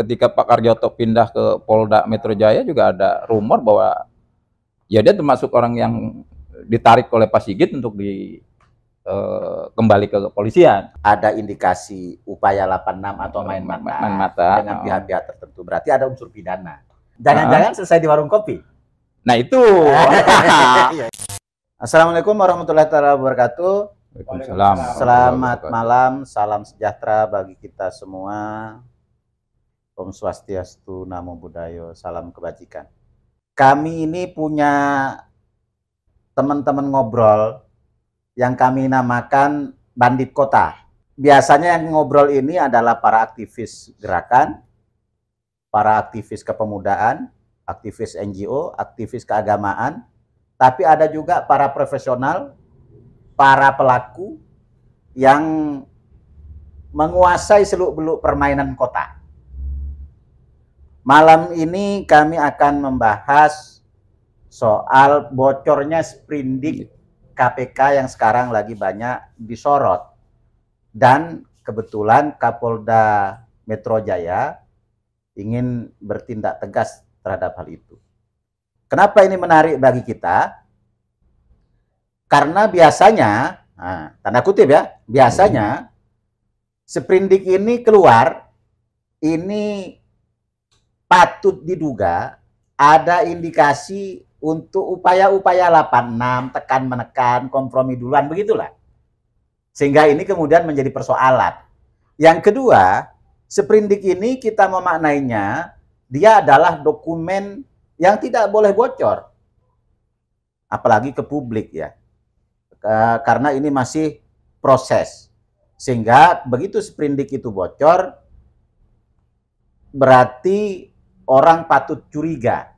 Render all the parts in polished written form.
ketika Pak Karyoto pindah ke Polda Metro Jaya juga ada rumor bahwa ya dia termasuk orang yang ditarik oleh Pak Sigit untuk kembali ke kepolisian. Ada indikasi upaya 86 atau main mata dengan pihak-pihak tertentu. Berarti ada unsur pidana. Jangan-jangan selesai di warung kopi. Nah itu. Assalamualaikum warahmatullahi wabarakatuh. Waalaikumsalam. Selamat malam, salam sejahtera bagi kita semua. Om Swastiastu, Namo Buddhaya, salam kebajikan. Kami ini punya teman-teman ngobrol yang kami namakan bandit kota. Biasanya yang ngobrol ini adalah para aktivis gerakan, para aktivis kepemudaan, aktivis NGO, aktivis keagamaan, tapi ada juga para profesional, para pelaku yang menguasai seluk-beluk permainan kota. Malam ini kami akan membahas soal bocornya sprindik KPK yang sekarang lagi banyak disorot. Dan kebetulan Kapolda Metro Jaya ingin bertindak tegas terhadap hal itu. Kenapa ini menarik bagi kita? Karena biasanya, tanda kutip ya, biasanya sprindik ini keluar, ini patut diduga ada indikasi untuk upaya-upaya 86, tekan-menekan, kompromi duluan, begitulah. Sehingga ini kemudian menjadi persoalan. Yang kedua, sprindik ini kita memaknainya, dia adalah dokumen yang tidak boleh bocor. Apalagi ke publik ya. Karena ini masih proses. Sehingga begitu sprindik itu bocor, berarti orang patut curiga.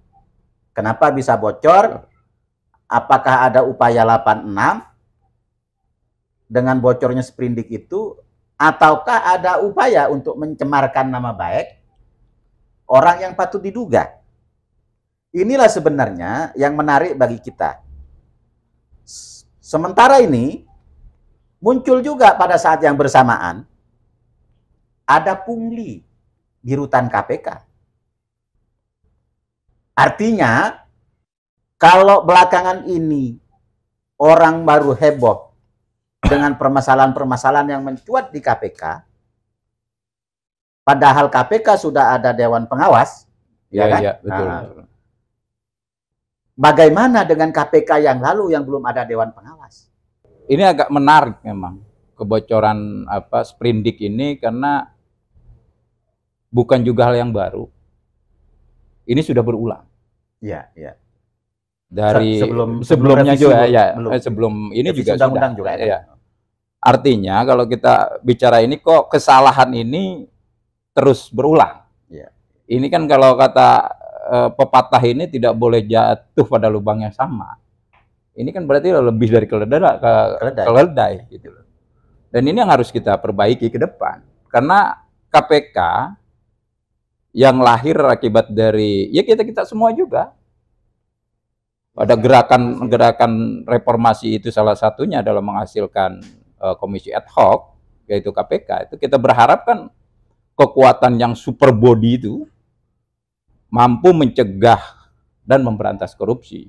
Kenapa bisa bocor? Apakah ada upaya 86 dengan bocornya sprindik itu? Ataukah ada upaya untuk mencemarkan nama baik orang yang patut diduga? Inilah sebenarnya yang menarik bagi kita. Sementara ini, muncul juga pada saat yang bersamaan, ada pungli di rutan KPK. Artinya, kalau belakangan ini orang baru heboh dengan permasalahan-permasalahan yang mencuat di KPK, padahal KPK sudah ada Dewan Pengawas, ya kan? Ya, betul. Bagaimana dengan KPK yang lalu yang belum ada Dewan Pengawas? Ini agak menarik memang kebocoran sprindik ini karena bukan juga hal yang baru. Ini sudah berulang. Iya, iya. Dari sebelumnya juga ya. Sebelum ini juga sudah. Juga ada. Ya. Artinya kalau kita bicara ini kok kesalahan ini terus berulang. Ya. Ini kan kalau kata pepatah ini tidak boleh jatuh pada lubang yang sama. Ini kan berarti lebih dari keledai gitu loh. Dan ini yang harus kita perbaiki ke depan. Karena KPK yang lahir akibat dari ya kita semua juga. Ada gerakan reformasi itu salah satunya adalah menghasilkan komisi ad hoc yaitu KPK. Itu kita berharap kan kekuatan yang super body itu mampu mencegah dan memberantas korupsi.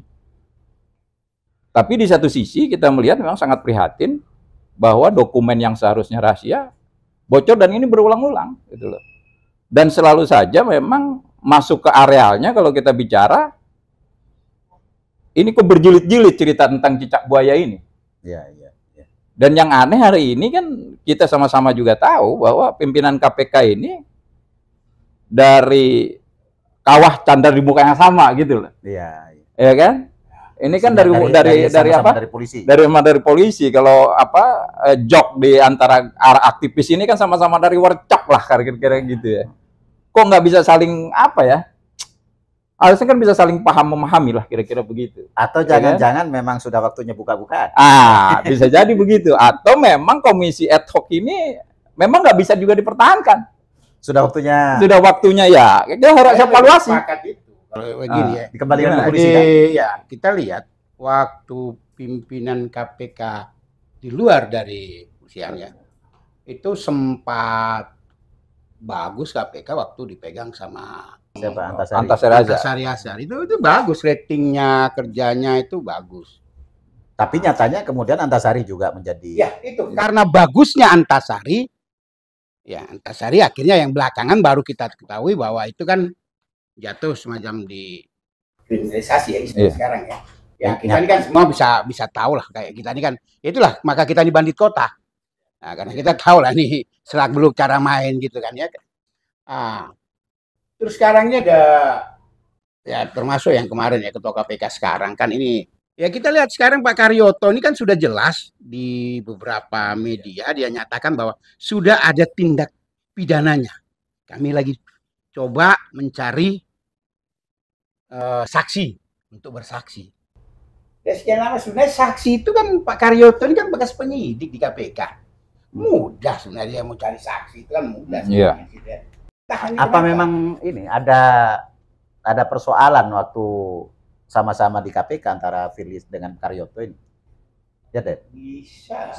Tapi di satu sisi kita melihat memang sangat prihatin bahwa dokumen yang seharusnya rahasia bocor dan ini berulang-ulang gitu loh. Dan selalu saja memang masuk ke arealnya kalau kita bicara ini kok berjilid-jilid cerita tentang cicak buaya ini. Ya. Dan yang aneh hari ini kan kita sama-sama juga tahu bahwa pimpinan KPK ini dari kawah candar di muka yang sama gitu loh. Iya. Ya kan? Ini kan dari apa? Dari polisi. Dari polisi. Kalau jok di antara aktivis ini kan sama-sama dari warcok lah kira-kira gitu ya. Kok nggak bisa saling harusnya kan bisa saling paham memahami lah kira-kira begitu. Atau jangan-jangan memang sudah waktunya buka-bukaan. Bisa jadi begitu. Atau memang komisi ad hoc ini memang nggak bisa juga dipertahankan. Sudah waktunya. Sudah waktunya ya. Kita harus evaluasi. Kalau begini ya. Dikembalikan ke polisi. Ya, kita lihat waktu pimpinan KPK di luar dari usianya itu sempat bagus KPK waktu dipegang sama Siapa? Antasari Azhar. Itu bagus, ratingnya, kerjanya itu bagus. Tapi nyatanya kemudian Antasari juga menjadi. Ya itu karena bagusnya Antasari. Ya Antasari akhirnya yang belakangan baru kita ketahui bahwa itu kan jatuh semacam di kriminalisasi ya sekarang ya. Yang kita ini kan semua bisa tahu lah, kayak kita ini kan, itulah maka kita ini bandit kota. Nah, karena kita tahu lah nih selak beluk cara main gitu kan ya. Terus sekarang ini ada ya termasuk yang kemarin ya ketua KPK sekarang kan ini ya kita lihat sekarang Pak Karyoto ini kan sudah jelas di beberapa media dia nyatakan bahwa sudah ada tindak pidananya. Kami lagi coba mencari saksi untuk bersaksi. Ya sekian lama sebenarnya saksi itu kan Pak Karyoto ini kan bekas penyidik di KPK. Mudah sebenarnya mau cari saksi itu kan mudah. Iya. Apa memang ini ada persoalan waktu sama-sama di KPK antara Firly dengan Karyoto ini? Ya, Ded? Bisa.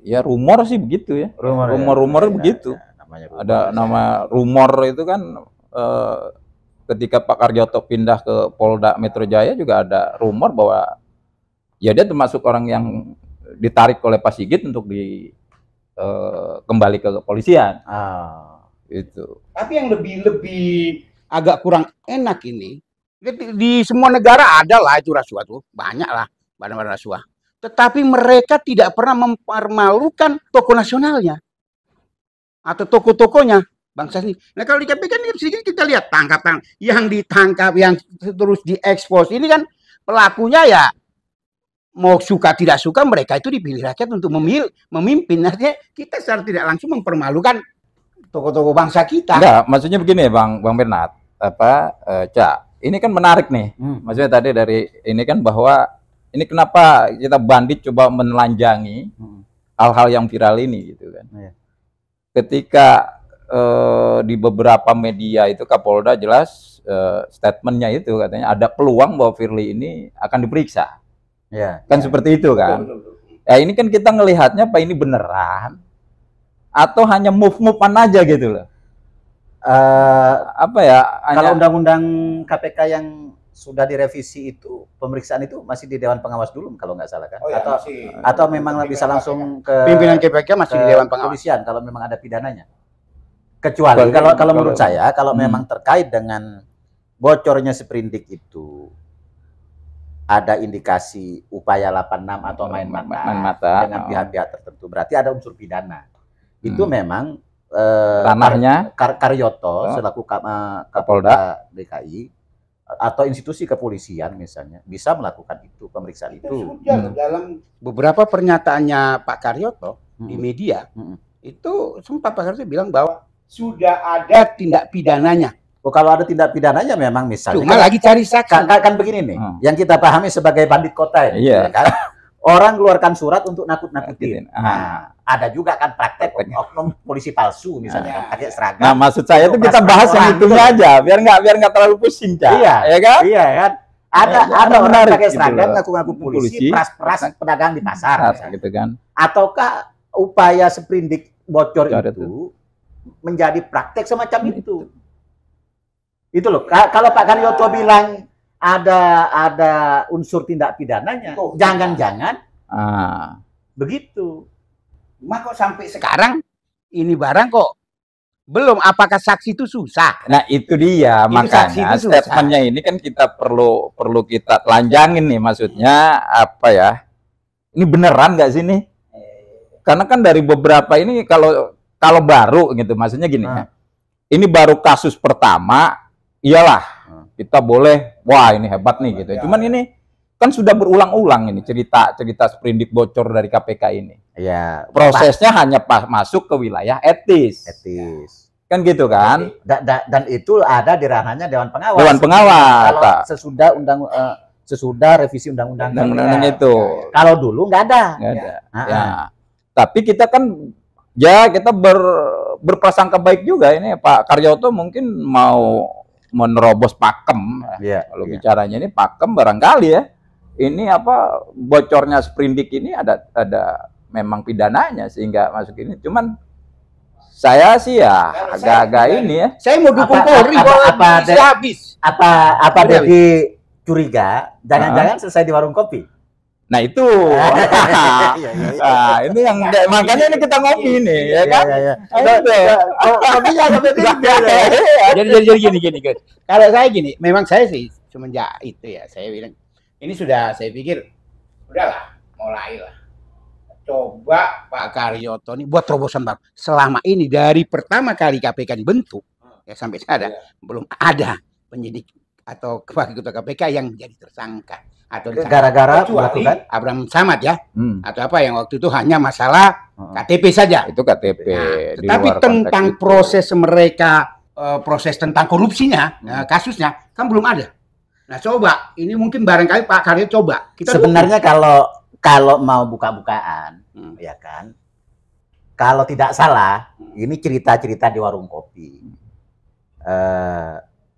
Ya rumor sih begitu ya. Rumor begitu. Ada nama rumor itu kan ketika Pak Karyoto pindah ke Polda Metro Jaya juga ada rumor bahwa ya dia termasuk orang yang ditarik oleh Pak Sigit untuk kembali ke kepolisian. Itu. Tapi yang lebih agak kurang enak ini di semua negara ada lah itu rasuah tuh, banyak lah badan-badan rasuah. Tetapi mereka tidak pernah mempermalukan tokoh nasionalnya atau tokoh-tokohnya bangsa ini. Nah kalau di KPK kan sedikit kita lihat tangkapan yang ditangkap, yang terus diekspos ini kan pelakunya ya mau suka tidak suka mereka itu dipilih rakyat untuk memimpin. Artinya kita secara tidak langsung mempermalukan tokoh-tokoh bangsa kita. Enggak, maksudnya begini Bang Bernard, Cak, ini kan menarik nih. Maksudnya tadi dari ini kan bahwa ini kenapa kita bandit coba menelanjangi hal-hal yang viral ini gitu kan. Ketika di beberapa media itu Kapolda jelas statementnya itu katanya ada peluang bahwa Firly ini akan diperiksa. Ya, kan seperti itu kan. Ya ini kan kita ngelihatnya apa ini beneran atau hanya move-movean aja gitu loh. Apa ya? Kalau undang-undang KPK yang sudah direvisi itu pemeriksaan itu masih di Dewan Pengawas dulu kalau nggak salah kan? Atau memang bisa langsung ke pimpinan KPK masih di Dewan Pengawas Kepolisian kalau memang ada pidananya. Kecuali kalau menurut saya kalau memang terkait dengan bocornya sprindik itu ada indikasi upaya 86 atau main mata dengan pihak-pihak tertentu, berarti ada unsur pidana. Itu memang ranahnya Karyoto selaku Kapolda DKI atau institusi kepolisian misalnya bisa melakukan itu, pemeriksaan itu. Dalam beberapa pernyataannya Pak Karyoto di media itu sempat Pak Karyoto bilang bahwa sudah ada tindak pidananya. Kalau ada tindak pidananya memang misalnya cuma lagi cari saksi. Kan begini nih, yang kita pahami sebagai bandit kota ini, kan? Orang keluarkan surat untuk nakut-nakutin. Ada juga kan praktek oknum polisi palsu misalnya kan pakai seragam. Nah, maksud saya itu kita bahas yang itunya aja, biar nggak terlalu pusing, Cak. Iya, ya kan? Iya kan? Ada orang pakai seragam ngaku-ngaku polisi, peras pedagang di pasar gitu kan. Ataukah upaya sprindik bocor itu menjadi praktek semacam itu? Itu loh. Kalau Pak Karyoto bilang ada unsur tindak pidananya, jangan-jangan begitu. Kok sampai sekarang ini barang kok belum, apakah saksi itu susah? Nah itu dia, makanya statementnya ini kan kita perlu kita telanjangin nih, maksudnya apa ya? Ini beneran nggak sih nih? Karena kan dari beberapa ini kalau baru gitu, maksudnya gini ya. Ini baru kasus pertama. Iyalah, kita boleh, wah ini hebat nih gitu. Cuman ini kan sudah berulang-ulang ini cerita sprindik bocor dari KPK ini. Iya. Prosesnya hanya masuk ke wilayah etis. Kan gitu kan? Dan itu ada di ranahnya Dewan Pengawas. Dewan Pengawas. Kalau sesudah revisi undang-undang itu. Kalau dulu nggak ada. Ya. Tapi kita kan kita berprasangka baik juga ini Pak Karyoto mungkin mau menerobos pakem. Kalau bicaranya ini pakem barangkali ya. Ini apa bocornya sprindik ini ada memang pidananya sehingga masuk ini. Cuman Saya sih ya agak-agak ini ya. Saya mau dukung Polri kalau bisa habis. Apa Dedi curiga jangan-jangan selesai di warung kopi? Nah itu, nah, ini yang makanya ini kita ngopi nih, ya kan? Jadi gini. Kalau saya gini, memang saya sih semenjak itu ya, saya bilang ini sudah, saya pikir udahlah, mulailah. Coba Pak Karyoto ini buat terobosan baru. Selama ini dari pertama kali KPK dibentuk ya sampai sekarang belum ada penyidik atau wakil ketua KPK yang jadi tersangka atau gara-gara melakukan Abraham Samad ya atau apa yang waktu itu hanya masalah KTP saja. Itu KTP. Nah, tetapi tentang proses mereka proses tentang korupsinya kasusnya kan belum ada. Nah coba ini mungkin barangkali Pak Karyoto coba. Kita sebenarnya kalau mau buka-bukaan, ya kan, kalau tidak salah, ini cerita-cerita di warung kopi,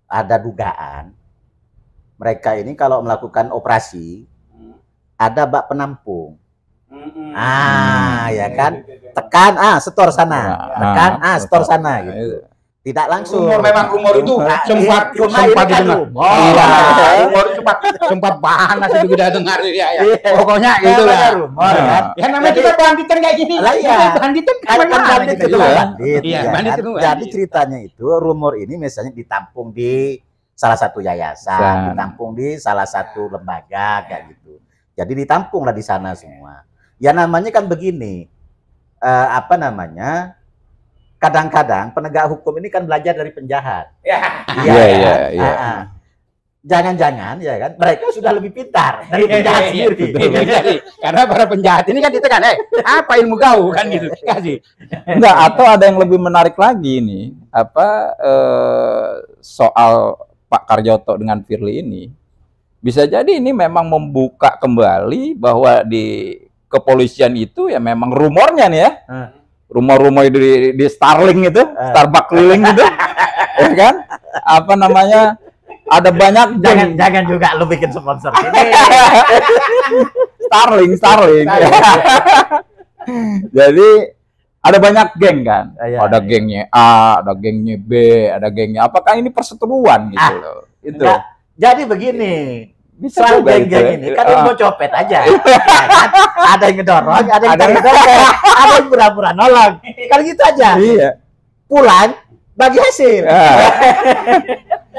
ada dugaan, mereka ini kalau melakukan operasi, ada bak penampung, ya kan, tekan, setor sana, tekan, setor sana, gitu. Tidak langsung. Memang rumor itu sempat didengar. Rumor sempat panas itu kita dengar ya. Pokoknya gitu lah. Rumor kan. Ya namanya kita banditan kayak gini. Lah iya. Banditan kan bandit gitu ya. Bandit itu. Jadi ceritanya itu rumor ini misalnya ditampung di salah satu yayasan, ditampung di salah satu lembaga kayak gitu. Jadi ditampunglah di sana semua. Ya namanya kan begini. Apa namanya? Kadang-kadang penegak hukum ini kan belajar dari penjahat. Iya. Jangan-jangan ya kan mereka sudah lebih pintar dari penjahat sendiri. Karena para penjahat ini kan ditekan, apa ilmu kau kan gitu. Kasih. Enggak, atau ada yang lebih menarik lagi ini, soal Pak Karyoto dengan Firly ini. Bisa jadi ini memang membuka kembali bahwa di kepolisian itu ya memang rumornya nih ya. Rumor-rumor di Starlink itu, Starbucks keliling gitu, ya kan? Apa namanya? Ada banyak. Jangan juga lu bikin sponsor ini. Starlink. Jadi ada banyak geng kan? Ada gengnya A, ada gengnya B, ada gengnya. Apakah ini perseteruan gitu loh? Itu. Enggak. Jadi begini. Bisa juga geng ini kan mau copet aja. Ya kan? Ada yang ngedorong, ada yang ada yang pura-pura nolong. Kan gitu aja. Iya. Pulang bagi hasil.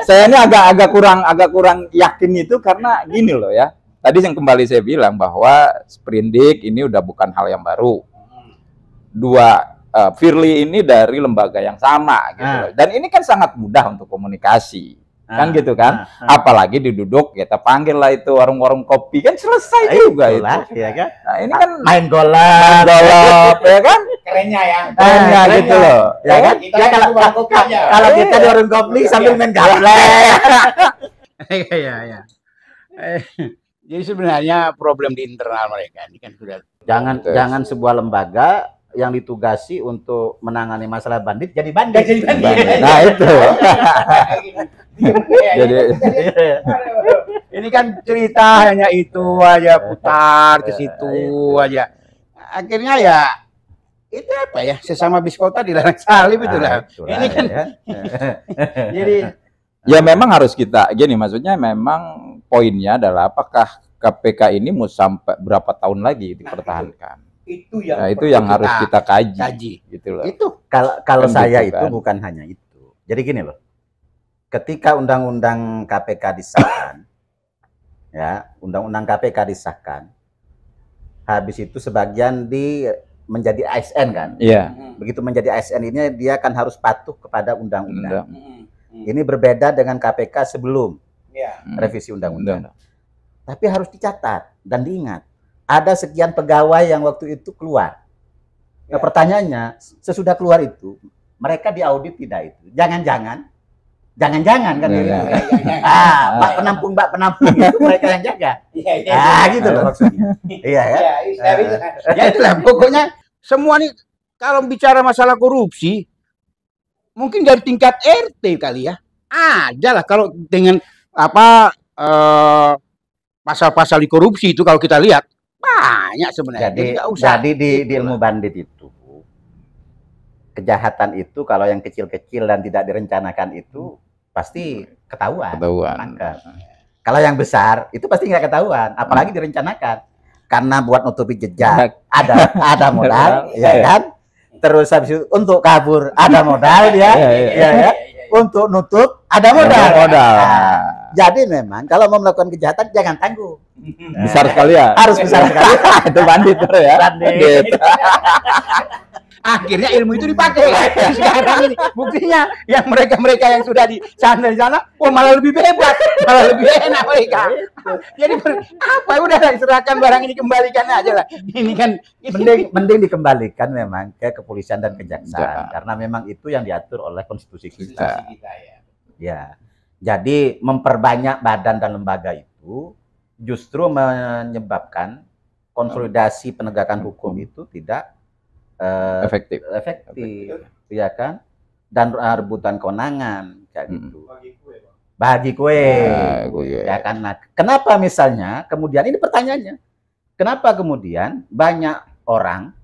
Saya ini agak kurang yakin itu karena gini loh ya. Tadi yang kembali saya bilang bahwa sprindik ini udah bukan hal yang baru. Firly ini dari lembaga yang sama gitu loh. Dan ini kan sangat mudah untuk komunikasi. Kan gitu kan, apalagi diduduk kita panggil lah itu warung-warung kopi kan selesai juga itu, ya kan? Nah ini kan main golap, ya kan? Kerennya gitu loh, ya kan? Ya kalau kita di warung kopi sambil main gaplek. Iya. Jadi sebenarnya problem di internal mereka ini kan sudah. Jangan sebuah lembaga yang ditugasi untuk menangani masalah bandit jadi bandit. Nah itu. Jadi ini kan cerita hanya itu aja, putar ke situ aja. Akhirnya ya itu apa ya, sesama biskota dilarang salib itu lah. Ini kan jadi ya memang harus kita gini, maksudnya memang poinnya adalah apakah KPK ini mau sampai berapa tahun lagi dipertahankan? Itu yang harus kita kaji gitu loh. Itu kalau kan saya gitu, itu bukan hanya itu. Jadi gini loh. Ketika undang-undang KPK disahkan, ya, undang-undang KPK disahkan, habis itu sebagian menjadi ASN kan. Iya. Begitu menjadi ASN ini dia kan harus patuh kepada undang-undang. Ini berbeda dengan KPK sebelum revisi undang-undang. Tapi harus dicatat dan diingat. Ada sekian pegawai yang waktu itu keluar. Nah, pertanyaannya, sesudah keluar itu, mereka diaudit tidak itu? Jangan-jangan kan gitu. Mbak penampung itu mereka yang jaga. Gitu loh maksudnya. Iya ya. Ya itulah pokoknya semua nih kalau bicara masalah korupsi mungkin dari tingkat RT kali ya. Ada lah kalau dengan apa pasal-pasal di korupsi itu kalau kita lihat banyak sebenarnya. Jadi di ilmu bandit itu kejahatan itu kalau yang kecil-kecil dan tidak direncanakan itu pasti ketahuan. Kalau yang besar itu pasti nggak ketahuan, apalagi direncanakan. Karena buat nutupi jejak ada modal, ya kan? Terus habis itu untuk kabur ada modal dia, ya. Untuk nutup ada modal. Jadi memang kalau mau melakukan kejahatan jangan tangguh. Besar sekali ya. Harus besar sekali. Itu bandit ya. Bandit. Akhirnya ilmu itu dipakai sekarang ini. Buktinya yang mereka yang sudah di sana malah lebih bebas, malah lebih enak mereka. Jadi apa udah serahkan barang ini, kembalikan aja lah. Ini kan mending dikembalikan memang ke kepolisian dan kejaksaan karena memang itu yang diatur oleh konstitusi kita. Ya. Jadi memperbanyak badan dan lembaga itu justru menyebabkan konsolidasi penegakan hukum itu tidak efektif, ya kan? Dan rebutan kewenangan kayak gitu. Bagi kue, ya kan? Nah, kenapa misalnya kemudian ini pertanyaannya, kenapa kemudian banyak orang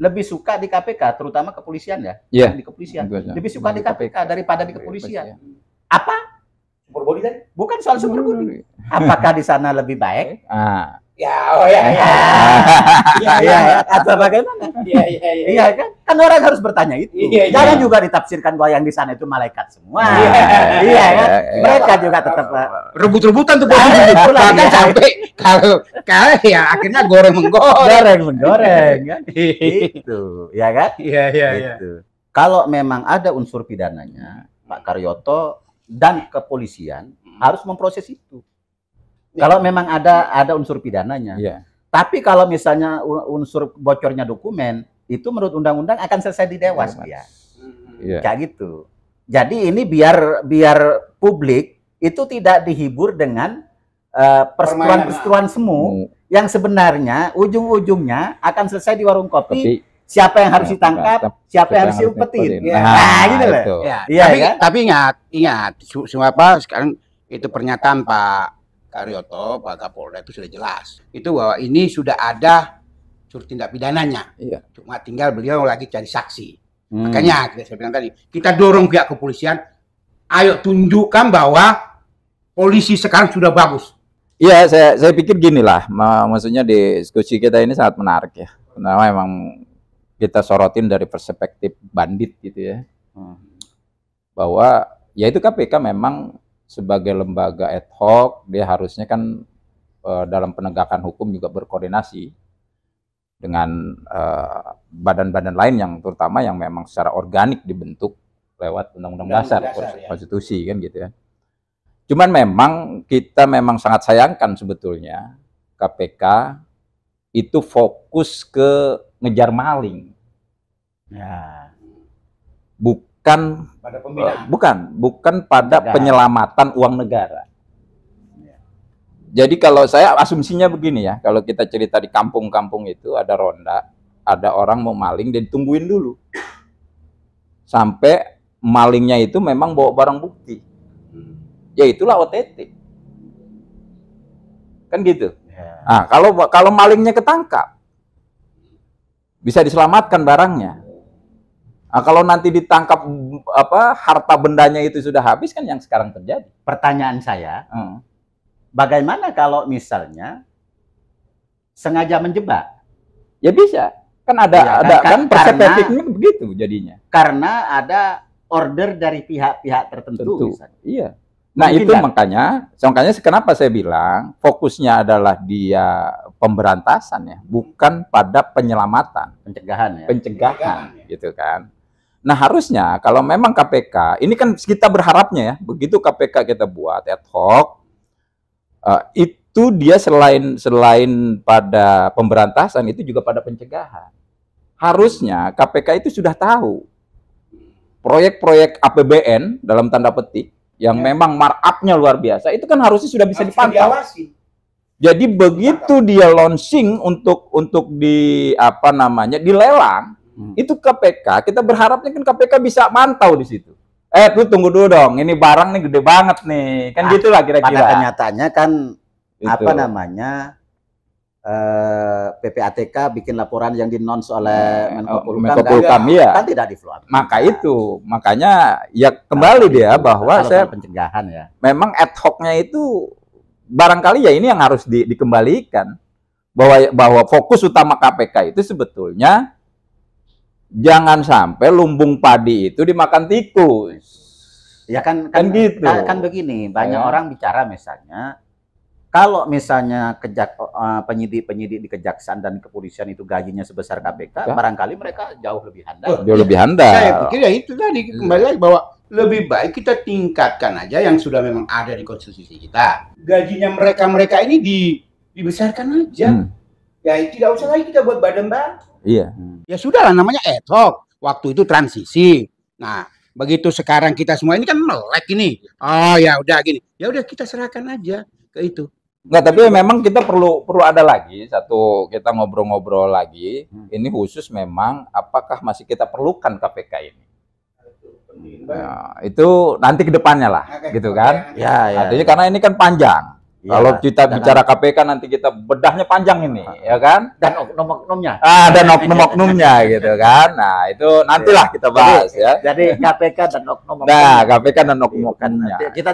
lebih suka di KPK, terutama kepolisian ya, di kepolisian, lebih suka di KPK daripada di kepolisian? Apa? Super body tadi? Bukan soal super body. Apakah di sana lebih baik? Atau bagaimana? Iya kan? Kan orang harus bertanya itu. Jangan juga ditafsirkan bahwa yang di sana itu malaikat semua. Iya kan? Mereka juga tetap rebut-rebutan tuh bahkan sampai kalau ya akhirnya menggoreng kan? Itu, ya kan? Iya. Kalau memang ada unsur pidananya, Pak Karyoto dan kepolisian harus memproses itu. Kalau memang ada unsur pidananya. Tapi kalau misalnya unsur bocornya dokumen, itu menurut undang-undang akan selesai di Dewas dia. Kayak gitu. Jadi ini biar publik itu tidak dihibur dengan perseteruan semu yang sebenarnya ujung-ujungnya akan selesai di warung kopi. Siapa yang harus ditangkap, siapa yang harus diumpetin. Nah, gitu loh. Tapi ingat semua apa sekarang itu pernyataan Pak Karyoto, Pak Kapolda itu sudah jelas. Itu bahwa ini sudah ada unsur tindak pidananya. Cuma tinggal beliau lagi cari saksi. Makanya saya bilang tadi, kita dorong pihak kepolisian, ayo tunjukkan bahwa polisi sekarang sudah bagus. Iya, saya pikir gini lah, maksudnya diskusi kita ini sangat menarik ya. Karena memang kita sorotin dari perspektif bandit gitu ya. Bahwa ya itu KPK memang sebagai lembaga ad hoc, dia harusnya kan dalam penegakan hukum juga berkoordinasi dengan badan-badan lain yang terutama yang memang secara organik dibentuk lewat undang-undang dasar, konstitusi kan gitu ya. Cuman memang kita memang sangat sayangkan sebetulnya KPK itu fokus ke ngejar maling. Bukan pada penyelamatan uang negara. Jadi kalau saya asumsinya begini ya, kalau kita cerita di kampung-kampung itu ada ronda, ada orang mau maling, dia ditungguin dulu sampai malingnya itu memang bawa barang bukti, ya itulah OTT, kan gitu. Nah, kalau malingnya ketangkap, bisa diselamatkan barangnya. Nah, kalau nanti ditangkap harta bendanya itu sudah habis kan yang sekarang terjadi. Pertanyaan saya, bagaimana kalau misalnya sengaja menjebak? Ya bisa, kan ada kan perspektifnya begitu jadinya. Karena ada order dari pihak-pihak tertentu. Iya. Nah mungkin itu makanya kenapa saya bilang fokusnya adalah dia pemberantasan ya, bukan pada penyelamatan, pencegahan gitu kan. Nah harusnya kalau memang KPK, ini kan kita berharapnya ya, begitu KPK kita buat ad hoc, itu dia selain pada pemberantasan, itu juga pada pencegahan. Harusnya KPK itu sudah tahu proyek-proyek APBN dalam tanda petik, yang memang markup-nya luar biasa, itu kan harusnya sudah bisa dipantau. Jadi begitu dia launching untuk dilelang, itu KPK, kita berharapnya kan KPK bisa mantau di situ. Lu tunggu dulu dong, ini barang nih gede banget nih, kan gitulah kira-kira. Pada kenyataannya kan PPATK bikin laporan yang dinons oleh Menko Polhukam, ya. Kan tidak di-follow up. Makanya ya kembali dia bahwa saya pencegahan ya. Memang ad hoc-nya itu barangkali ya ini yang harus dikembalikan, bahwa fokus utama KPK itu sebetulnya jangan sampai lumbung padi itu dimakan tikus. Ya kan gitu. Kan begini, banyak orang bicara misalnya kalau misalnya penyidik di kejaksaan dan kepolisian itu gajinya sebesar KPK, barangkali mereka jauh lebih handal. Jauh lebih handal. Saya pikir ya itu tadi kembali lagi bahwa lebih baik kita tingkatkan aja yang sudah memang ada di konstitusi kita. Gajinya mereka ini dibesarkan aja. Ya tidak usah lagi kita buat badan baru. Iya. Ya sudahlah, namanya ad hoc. Waktu itu transisi. Nah, begitu sekarang kita semua ini kan melek ini. Oh ya udah gini. Ya udah kita serahkan aja ke itu. Enggak, tapi memang kita perlu ada lagi satu, kita ngobrol-ngobrol lagi. Ini khusus memang apakah masih kita perlukan KPK ini. Nah, itu nanti ke depannya lah, gitu kan? Ya. Artinya karena ini kan panjang. Ya, kalau kita bicara KPK nanti kita bedahnya panjang ini, ya kan? Dan oknum-oknumnya. Dan oknum-oknumnya gitu kan. Nah, itu nantilah kita bahas ya. Jadi KPK dan oknum-oknumnya. Nah, KPK dan oknum-oknumnya. Kita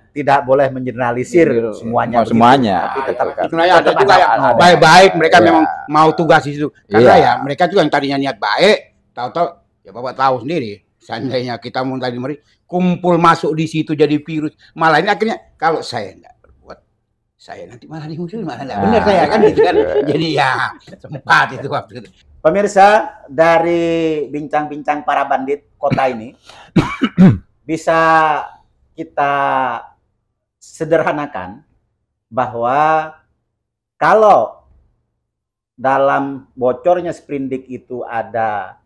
tidak boleh mengeneralisir semuanya. Tapi tetap ada juga yang baik-baik, mereka memang mau tugas di situ. Karena ya mereka juga yang tadinya niat baik, tahu-tahu ya Bapak tahu sendiri. Seandainya kita mau tadi kumpul masuk di situ jadi virus, malah ini akhirnya kalau saya enggak berbuat, saya nanti malah dimusuhin, malah enggak benar saya kan gitu kan. Jadi ya sempat itu waktu itu. Pemirsa, dari bincang-bincang para bandit kota ini bisa kita sederhanakan bahwa kalau dalam bocornya sprindik itu ada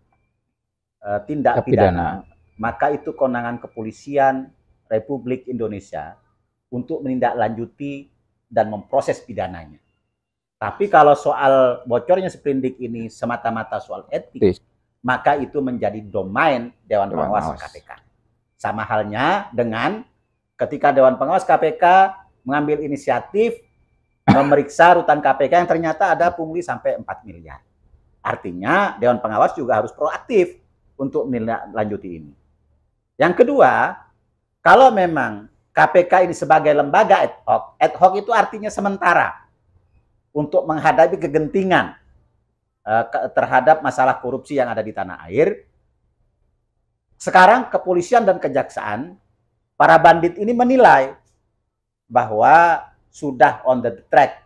tindak pidana, maka itu kewenangan kepolisian Republik Indonesia untuk menindaklanjuti dan memproses pidananya. Tapi kalau soal bocornya sprindik ini semata-mata soal etik, maka itu menjadi domain Dewan Pengawas KPK. Sama halnya dengan ketika Dewan Pengawas KPK mengambil inisiatif memeriksa rutan KPK yang ternyata ada pungli sampai 4 miliar. Artinya Dewan Pengawas juga harus proaktif untuk menindaklanjuti ini. Yang kedua, kalau memang KPK ini sebagai lembaga ad hoc itu artinya sementara untuk menghadapi kegentingan terhadap masalah korupsi yang ada di tanah air. Sekarang kepolisian dan kejaksaan, para bandit ini menilai bahwa sudah on the track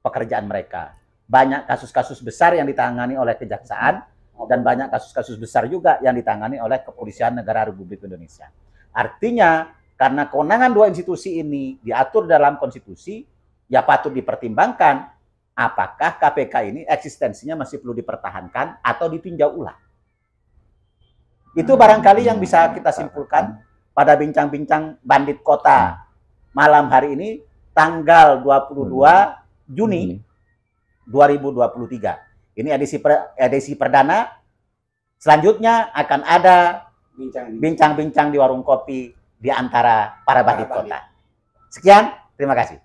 pekerjaan mereka. Banyak kasus-kasus besar yang ditangani oleh kejaksaan dan banyak kasus-kasus besar juga yang ditangani oleh Kepolisian Negara Republik Indonesia. Artinya, karena kewenangan dua institusi ini diatur dalam konstitusi, ya patut dipertimbangkan apakah KPK ini eksistensinya masih perlu dipertahankan atau ditinjau ulang. Itu barangkali yang bisa kita simpulkan pada bincang-bincang bandit kota malam hari ini, tanggal 22 Juni 2023. Ini edisi perdana. Selanjutnya akan ada bincang-bincang di warung kopi di antara para bandit kota. Sekian, terima kasih.